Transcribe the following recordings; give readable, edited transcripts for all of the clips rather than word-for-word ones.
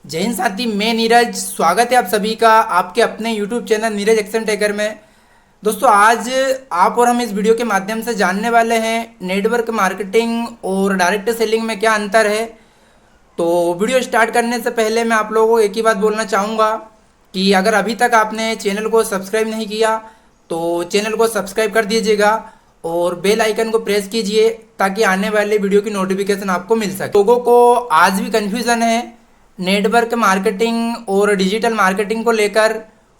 जय हिंद साथी, मैं नीरज। स्वागत है आप सभी का आपके अपने YouTube channel Neeraj action taker में। दोस्तों, आज आप और हम इस वीडियो के माध्यम से जानने वाले हैं नेटवर्क मार्केटिंग और डायरेक्ट सेलिंग में क्या अंतर है। तो वीडियो स्टार्ट करने से पहले मैं आप लोगों को एक ही बात बोलना चाहूँगा कि अगर अभी तक आपने चैनल को सब्सक्राइब नहीं किया तो चैनल को सब्सक्राइब कर दीजिएगा और बेल आइकन को प्रेस कीजिए ताकि आने वाले वीडियो की नोटिफिकेशन आपको मिल सके। लोगों को आज भी कन्फ्यूज़न है नेटवर्क मार्केटिंग और डिजिटल मार्केटिंग को लेकर।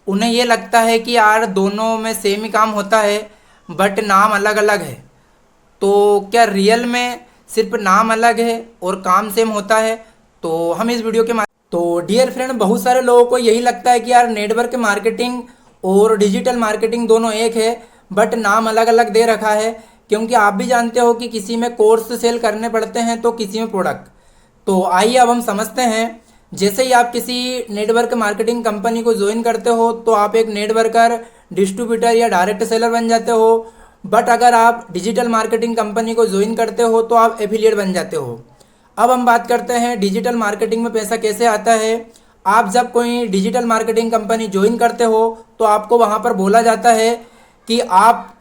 उन्हें ये लगता है कि यार दोनों में सेम ही काम होता है बट नाम अलग अलग है। तो क्या रियल में सिर्फ नाम अलग है और काम सेम होता है? तो हम इस वीडियो के तो डियर फ्रेंड, बहुत सारे लोगों को यही लगता है कि यार नेटवर्क मार्केटिंग और डिजिटल मार्केटिंग दोनों एक है बट नाम अलग अलग दे रखा है। क्योंकि आप भी जानते हो कि किसी में कोर्स सेल करने पड़ते हैं तो किसी में प्रोडक्ट। तो आइए अब हम समझते हैं। जैसे ही आप किसी नेटवर्क मार्केटिंग कंपनी को ज्वाइन करते हो तो आप एक नेटवर्कर, डिस्ट्रीब्यूटर या डायरेक्ट सेलर बन जाते हो। बट अगर आप डिजिटल मार्केटिंग कंपनी को ज्वाइन करते हो तो आप एफिलिएट बन जाते हो। अब हम बात करते हैं डिजिटल मार्केटिंग में पैसा कैसे आता है। आप जब कोई डिजिटल मार्केटिंग कंपनी ज्वाइन करते हो तो आपको वहाँ पर बोला जाता है कि आप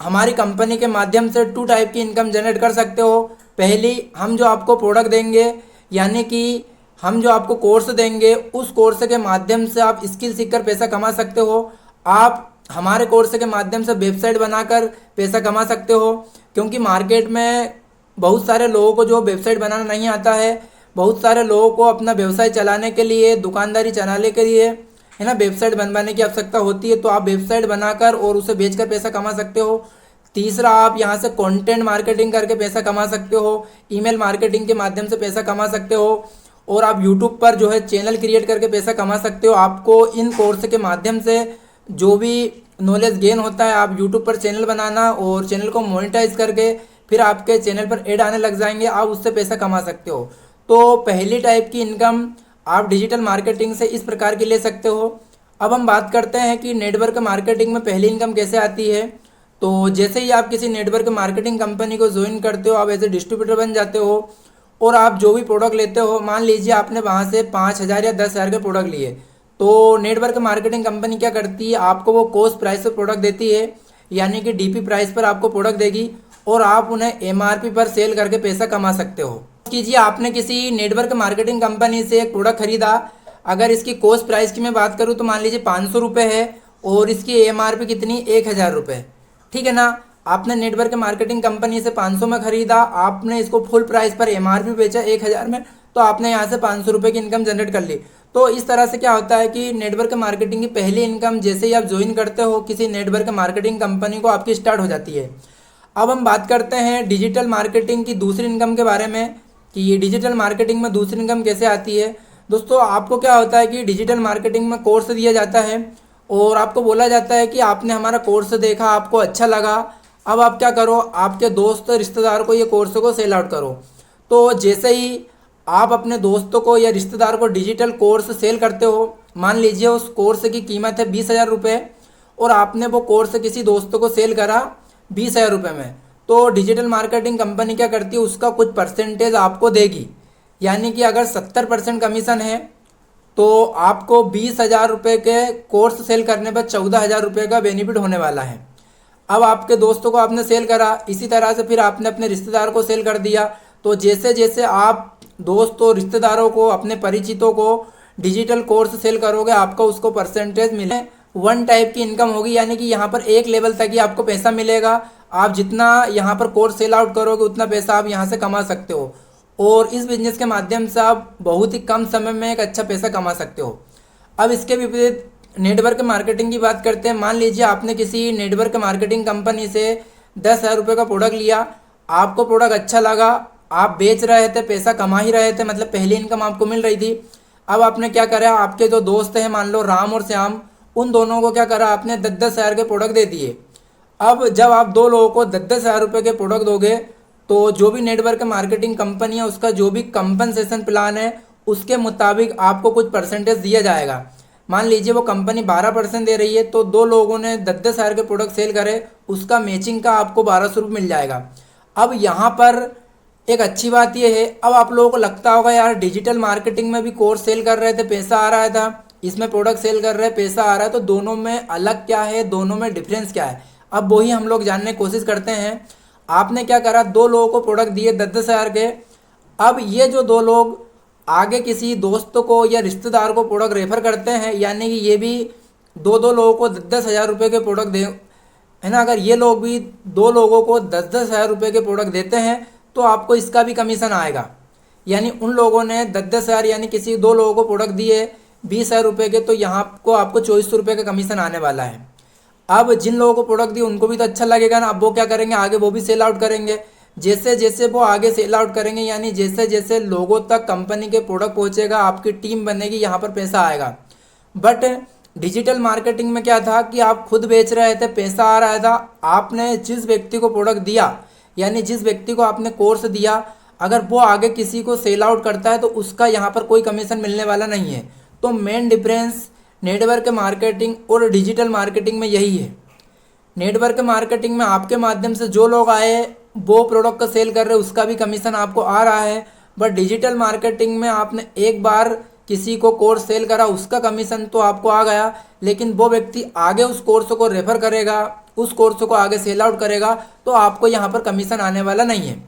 हमारी कंपनी के माध्यम से 2 टाइप की इनकम जनरेट कर सकते हो। पहली, हम जो आपको प्रोडक्ट देंगे यानी कि हम जो आपको कोर्स देंगे उस कोर्स के माध्यम से आप स्किल सीखकर पैसा कमा सकते हो। आप हमारे कोर्स के माध्यम से वेबसाइट बनाकर पैसा कमा सकते हो। क्योंकि मार्केट में बहुत सारे लोगों को जो वेबसाइट बनाना नहीं आता है, बहुत सारे लोगों को अपना व्यवसाय चलाने के लिए, दुकानदारी चलाने के लिए है ना, वेबसाइट बनवाने की आवश्यकता होती है। तो आप वेबसाइट बनाकर और उसे बेचकर पैसा कमा सकते हो। तीसरा, आप यहाँ से कंटेंट मार्केटिंग करके पैसा कमा सकते हो, ईमेल मार्केटिंग के माध्यम से पैसा कमा सकते हो और आप यूट्यूब पर जो है चैनल क्रिएट करके पैसा कमा सकते हो। आपको इन कोर्स के माध्यम से जो भी नॉलेज गेन होता है, आप यूट्यूब पर चैनल बनाना और चैनल को मोनेटाइज करके फिर आपके चैनल पर ऐड आने लग जाएंगे, आप उससे पैसा कमा सकते हो। तो पहली टाइप की इनकम आप डिजिटल मार्केटिंग से इस प्रकार की ले सकते हो। अब हम बात करते हैं कि नेटवर्क मार्केटिंग में पहली इनकम कैसे आती है। तो जैसे ही आप किसी नेटवर्क मार्केटिंग कंपनी को ज्वाइन करते हो, आप एज ए डिस्ट्रीब्यूटर बन जाते हो और आप जो भी प्रोडक्ट लेते हो, मान लीजिए आपने वहाँ से 5,000 या 10,000 के प्रोडक्ट लिए, तो नेटवर्क मार्केटिंग कंपनी क्या करती है, आपको वो कॉस्ट प्राइस पर प्रोडक्ट देती है यानी कि डीपी प्राइस पर आपको प्रोडक्ट देगी और आप उन्हें एमआरपी पर सेल करके पैसा कमा सकते हो। कीजिए आपने किसी नेटवर्क मार्केटिंग कंपनी से एक प्रोडक्ट खरीदा। अगर इसकी कॉस्ट प्राइस की मैं बात करूँ तो मान लीजिए 500 रुपये है और इसकी एमआरपी कितनी, 1,000 रुपये। ठीक है ना। आपने नेटवर्क मार्केटिंग कंपनी से 500 में खरीदा, आपने इसको फुल प्राइस पर एमआरपी बेचा 1,000 में, तो आपने यहाँ से 500 रुपये की इनकम जनरेट कर ली। तो इस तरह से क्या होता है कि नेटवर्क मार्केटिंग की पहली इनकम जैसे ही आप ज्वाइन करते हो किसी नेटवर्क मार्केटिंग कंपनी को, आपकी स्टार्ट हो जाती है। अब हम बात करते हैं डिजिटल मार्केटिंग की दूसरी इनकम के बारे में कि ये डिजिटल मार्केटिंग में दूसरी इनकम कैसे आती है। दोस्तों, आपको क्या होता है कि डिजिटल मार्केटिंग में कोर्स दिया जाता है और आपको बोला जाता है कि आपने हमारा कोर्स देखा, आपको अच्छा लगा, अब आप क्या करो, आपके दोस्त रिश्तेदार को ये कोर्स को सेल आउट करो। तो जैसे ही आप अपने दोस्तों को या रिश्तेदार को डिजिटल कोर्स सेल करते हो, मान लीजिए उस कोर्स की कीमत है 20,000 रुपये और आपने वो कोर्स किसी दोस्तों को सेल करा 20,000 रुपये में, तो डिजिटल मार्केटिंग कंपनी क्या करती है, उसका कुछ परसेंटेज आपको देगी। यानी कि अगर 70% कमीशन है तो आपको 20,000 रुपये के कोर्स सेल करने पर 14,000 रुपये का बेनिफिट होने वाला है। अब आपके दोस्तों को आपने सेल करा, इसी तरह से फिर आपने अपने रिश्तेदार को सेल कर दिया। तो जैसे जैसे आप दोस्तों, रिश्तेदारों को, अपने परिचितों को डिजिटल कोर्स सेल करोगे, आपको उसको परसेंटेज मिले। 1 टाइप की इनकम होगी यानी कि यहाँ पर एक लेवल तक ही आपको पैसा मिलेगा। आप जितना यहाँ पर कोर्स सेल आउट करोगे उतना पैसा आप यहाँ से कमा सकते हो और इस बिजनेस के माध्यम से आप बहुत ही कम समय में एक अच्छा पैसा कमा सकते हो। अब इसके विपरीत नेटवर्क मार्केटिंग की बात करते हैं। मान लीजिए आपने किसी नेटवर्क मार्केटिंग कंपनी से 10,000 रुपये का प्रोडक्ट लिया, आपको प्रोडक्ट अच्छा लगा, आप बेच रहे थे, पैसा कमा ही रहे थे, मतलब पहली इनकम आपको मिल रही थी। अब आपने क्या करा, आपके जो दोस्त हैं मान लो राम और श्याम, उन दोनों को क्या करा, आपने 10,000 के प्रोडक्ट दे दिए। अब जब आप 2 लोगों को 10,000 रुपये के प्रोडक्ट दोगे तो जो भी नेटवर्क मार्केटिंग कंपनी है उसका जो भी कंपनसेशन प्लान है उसके मुताबिक आपको कुछ परसेंटेज दिया जाएगा। मान लीजिए वो कंपनी 12% दे रही है तो 2 लोगों ने 10,000 के प्रोडक्ट सेल करे, उसका मैचिंग का आपको 1,200 रुपये मिल जाएगा। अब यहाँ पर एक अच्छी बात ये है, अब आप लोगों को लगता होगा यार डिजिटल मार्केटिंग में भी कोर्स सेल कर रहे थे पैसा आ रहा था, इसमें प्रोडक्ट सेल कर रहे हैं पैसा आ रहा है, तो दोनों में अलग क्या है, दोनों में डिफरेंस क्या है। अब वही हम लोग जानने की कोशिश करते हैं। आपने क्या करा, दो लोगों को प्रोडक्ट दिए 10,000 के। अब ये जो दो लोग आगे किसी दोस्त को या रिश्तेदार को प्रोडक्ट रेफर करते हैं, यानी कि ये भी दो दो लोगों को 10,000 रुपये के प्रोडक्ट दे, है ना। अगर ये लोग भी दो लोगों को 10,000 रुपये के प्रोडक्ट देते हैं तो आपको इसका भी कमीशन आएगा। यानी उन लोगों ने 10,000 यानी किसी दो लोगों को प्रोडक्ट दिए 20,000 रुपये के, तो यहाँ को आपको 2400 रुपये का कमीशन आने वाला है। अब जिन लोगों को प्रोडक्ट दिए उनको भी तो अच्छा लगेगा ना। अब वो क्या करेंगे, आगे वो भी सेल आउट करेंगे। जैसे जैसे वो आगे सेल आउट करेंगे, यानी जैसे जैसे लोगों तक कंपनी के प्रोडक्ट पहुंचेगा, आपकी टीम बनेगी, यहाँ पर पैसा आएगा। बट डिजिटल मार्केटिंग में क्या था कि आप खुद बेच रहे थे, पैसा आ रहा था। आपने जिस व्यक्ति को प्रोडक्ट दिया, यानी जिस व्यक्ति को आपने कोर्स दिया, अगर वो आगे किसी को सेल आउट करता है तो उसका यहाँ पर कोई कमीशन मिलने वाला नहीं है। तो मेन डिफरेंस नेटवर्क मार्केटिंग और डिजिटल मार्केटिंग में यही है। नेटवर्क मार्केटिंग में आपके माध्यम से जो लोग आए वो प्रोडक्ट को सेल कर रहे हैं, उसका भी कमीशन आपको आ रहा है। बट डिजिटल मार्केटिंग में आपने एक बार किसी को कोर्स सेल करा, उसका कमीशन तो आपको आ गया, लेकिन वो व्यक्ति आगे उस कोर्स को रेफर करेगा, उस कोर्स को आगे सेल आउट करेगा, तो आपको यहाँ पर कमीशन आने वाला नहीं है।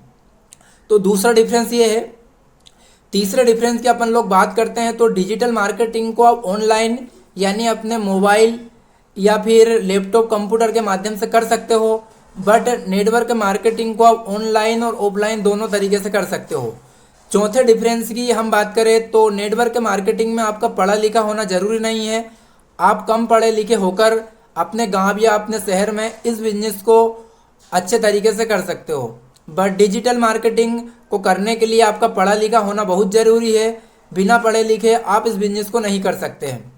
तो दूसरा डिफरेंस ये है। तीसरे डिफरेंस की अपन लोग बात करते हैं तो डिजिटल मार्केटिंग को आप ऑनलाइन यानी अपने मोबाइल या फिर लैपटॉप कंप्यूटर के माध्यम से कर सकते हो। बट नेटवर्क मार्केटिंग को आप ऑनलाइन और ऑफलाइन दोनों तरीके से कर सकते हो। चौथे डिफरेंस की हम बात करें तो नेटवर्क मार्केटिंग में आपका पढ़ा लिखा होना ज़रूरी नहीं है। आप कम पढ़े लिखे होकर अपने गांव या अपने शहर में इस बिजनेस को अच्छे तरीके से कर सकते हो। बट डिजिटल मार्केटिंग को करने के लिए आपका पढ़ा लिखा होना बहुत ज़रूरी है। बिना पढ़े लिखे आप इस बिजनेस को नहीं कर सकते हैं।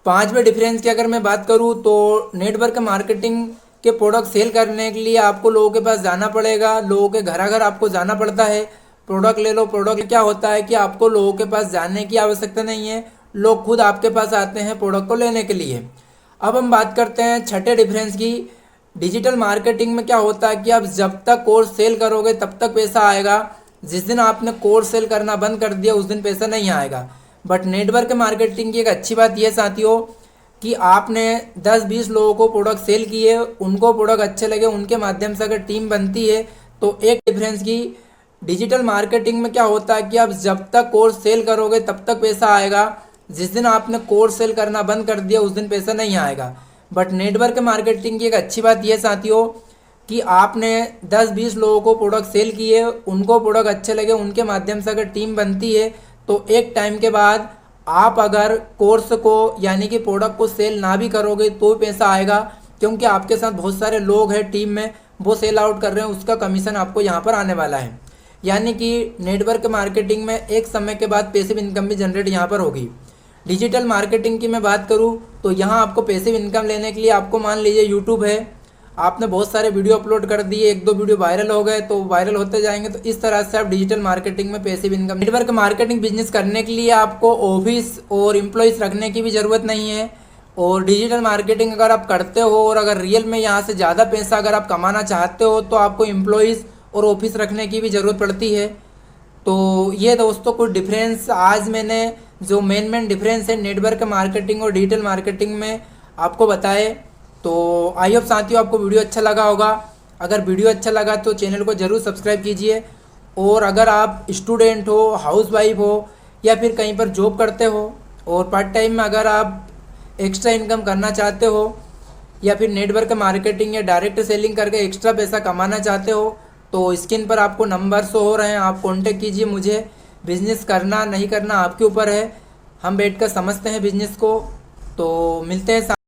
पांचवें डिफरेंस की अगर मैं बात करूं तो नेटवर्क मार्केटिंग के प्रोडक्ट सेल करने के लिए आपको लोगों के पास जाना पड़ेगा, लोगों के घर घर आपको जाना पड़ता है। प्रोडक्ट ले लो, प्रोडक्ट क्या होता है कि आपको लोगों के पास जाने की आवश्यकता नहीं है, लोग खुद आपके पास आते हैं प्रोडक्ट को लेने के लिए। अब हम बात करते हैं छठे डिफरेंस की। डिजिटल मार्केटिंग में क्या होता है कि आप जब तक कोर्स सेल करोगे तब तक पैसा आएगा, जिस दिन आपने कोर्स सेल करना बंद कर दिया उस दिन पैसा नहीं आएगा। बट नेटवर्क मार्केटिंग की एक अच्छी बात यह साथियों कि आपने 10-20 लोगों को प्रोडक्ट सेल किए, उनको प्रोडक्ट अच्छे लगे, उनके माध्यम से अगर टीम बनती है तो एक डिफरेंस की डिजिटल मार्केटिंग में क्या होता है कि आप जब तक कोर्स सेल करोगे तब तक पैसा आएगा, जिस दिन आपने कोर्स सेल करना बंद कर दिया उस दिन पैसा नहीं आएगा। बट नेटवर्क मार्केटिंग की एक अच्छी बात यह साथियों कि आपने 10-20 लोगों को प्रोडक्ट सेल किए, उनको प्रोडक्ट अच्छे लगे, उनके माध्यम से अगर टीम बनती है तो एक टाइम के बाद आप अगर कोर्स को यानी कि प्रोडक्ट को सेल ना भी करोगे तो पैसा आएगा, क्योंकि आपके साथ बहुत सारे लोग हैं टीम में, वो सेल आउट कर रहे हैं, उसका कमीशन आपको यहाँ पर आने वाला है। यानी कि नेटवर्क मार्केटिंग में एक समय के बाद पैसिव इनकम भी जनरेट यहाँ पर होगी। डिजिटल मार्केटिंग की मैं बात करूँ तो यहाँ आपको पैसिव इनकम लेने के लिए आपको मान लीजिए यूट्यूब है, आपने बहुत सारे वीडियो अपलोड कर दिए, एक दो वीडियो वायरल हो गए तो वायरल होते जाएंगे, तो इस तरह से आप डिजिटल मार्केटिंग में passive income. Network marketing business करने के लिए आपको ऑफिस और एम्प्लॉयज़ रखने की भी ज़रूरत नहीं है। और डिजिटल मार्केटिंग अगर आप करते हो और अगर रियल में यहाँ से ज़्यादा पैसा अगर आप कमाना चाहते हो तो आपको एम्प्लॉयज़ और ऑफिस रखने की भी ज़रूरत पड़ती है। तो ये दोस्तों कुछ डिफरेंस आज मैंने जो मेन डिफरेंस है नेटवर्क मार्केटिंग और डिजिटल मार्केटिंग में आपको बताए। तो आई होप साथियों आपको वीडियो अच्छा लगा होगा। अगर वीडियो अच्छा लगा तो चैनल को ज़रूर सब्सक्राइब कीजिए। और अगर आप स्टूडेंट हो, हाउसवाइफ हो या फिर कहीं पर जॉब करते हो और पार्ट टाइम में अगर आप एक्स्ट्रा इनकम करना चाहते हो या फिर नेटवर्क मार्केटिंग या डायरेक्ट सेलिंग करके एक्स्ट्रा पैसा कमाना चाहते हो तो स्क्रीन पर आपको नंबर शो हो रहे हैं, आप कॉन्टेक्ट कीजिए मुझे। बिज़नेस करना नहीं करना आपके ऊपर है, हम बैठकर समझते हैं बिज़नेस को। तो मिलते हैं।